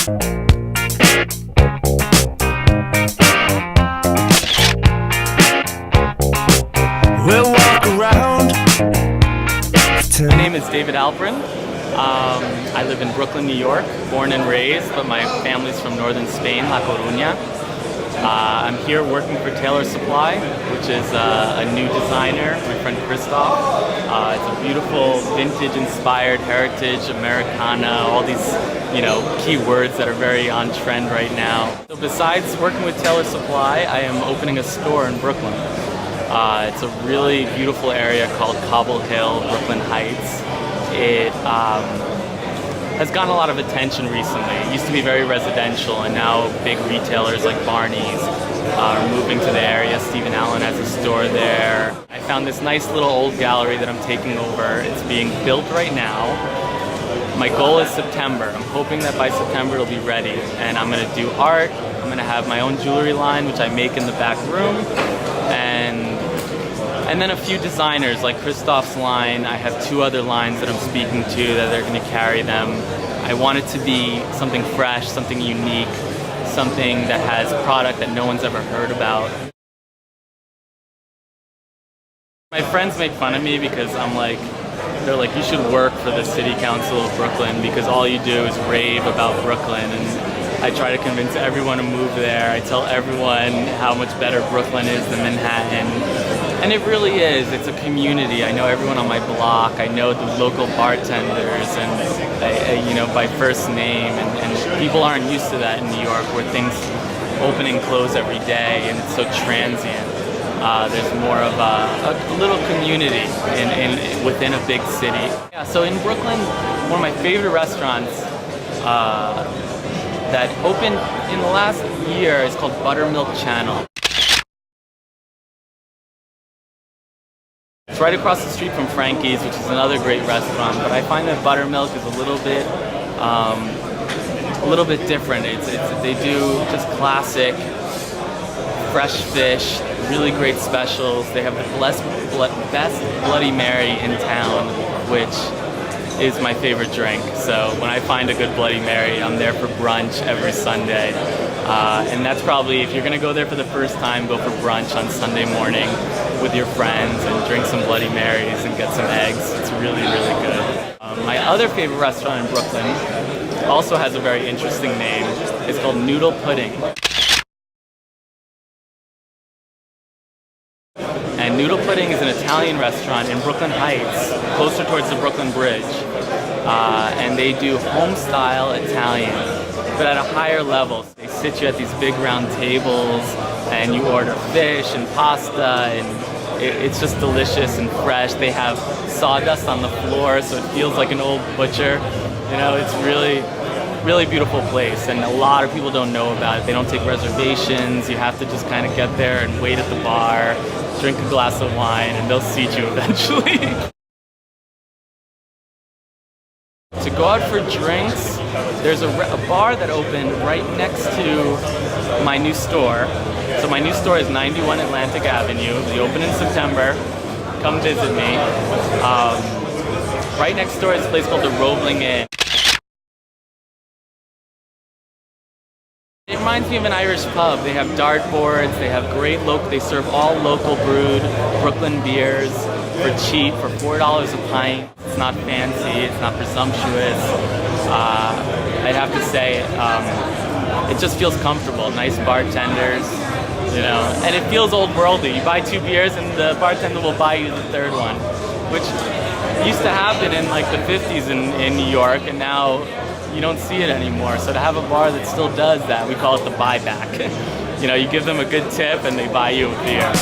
We'll walk around. My name is David Alsperin. I live in Brooklyn, New York, born and raised, but my family's from northern Spain, La Coruña. I'm here working for Taylor Supply, which is a new designer, my friend Christoph. It's a beautiful vintage-inspired heritage, Americana, all these, key words that are very on trend right now. So besides working with Taylor Supply, I am opening a store in Brooklyn. It's a really beautiful area called Cobble Hill, Brooklyn Heights. It has gotten a lot of attention recently. It used to be very residential, and now big retailers like Barney's are moving to the area. Stephen Allen has a store there. I found this nice little old gallery that I'm taking over. It's being built right now. My goal is September. I'm hoping that by September it'll be ready, and I'm gonna do art. I'm gonna have my own jewelry line, which I make in the back room, and then a few designers like Christoph's line. I have two other lines that I'm speaking to that they're going to carry them. I want it to be something fresh, something unique, something that has product that no one's ever heard about. My friends make fun of me because they're like, you should work for the City Council of Brooklyn because all you do is rave about Brooklyn, and I try to convince everyone to move there. I tell everyone how much better Brooklyn is than Manhattan. And it really is. It's a community. I know everyone on my block. I know the local bartenders, and by first name. And people aren't used to that in New York, where things open and close every day, and it's so transient. There's more of a little community within a big city. Yeah. So in Brooklyn, one of my favorite restaurants that opened in the last year is called Buttermilk Channel. It's right across the street from Frankie's, which is another great restaurant, but I find that Buttermilk is a little bit different. They do just classic, fresh fish, really great specials. They have the best Bloody Mary in town, which is my favorite drink. So when I find a good Bloody Mary, I'm there for brunch every Sunday. And that's probably, if you're gonna go there for the first time, go for brunch on Sunday morning with your friends and drink some Bloody Marys and get some eggs. It's really, really good. My other favorite restaurant in Brooklyn also has a very interesting name. It's called Noodle Pudding. And Noodle Pudding is an Italian restaurant in Brooklyn Heights, closer towards the Brooklyn Bridge. And they do home-style Italian, but at a higher level. They sit you at these big round tables, and you order fish and pasta, and it's just delicious and fresh. They have sawdust on the floor, so it feels like an old butcher. It's really, really beautiful place, and a lot of people don't know about it. They don't take reservations. You have to just kind of get there and wait at the bar, drink a glass of wine, and they'll seat you eventually. To go out for drinks, there's a bar that opened right next to my new store. So my new store is 91 Atlantic Avenue. We open in September. Come visit me. Right next door is a place called the Roebling Inn. It reminds me of an Irish pub. They have dartboards, they have they serve all local brewed Brooklyn beers for cheap, for $4 a pint. It's not fancy, it's not presumptuous. I'd have to say it just feels comfortable. Nice bartenders, and it feels old worldly. You buy 2 beers and the bartender will buy you the 3rd one, which used to happen in like the 50s in New York, and now you don't see it anymore. So to have a bar that still does that, we call it the buyback. You give them a good tip and they buy you a beer.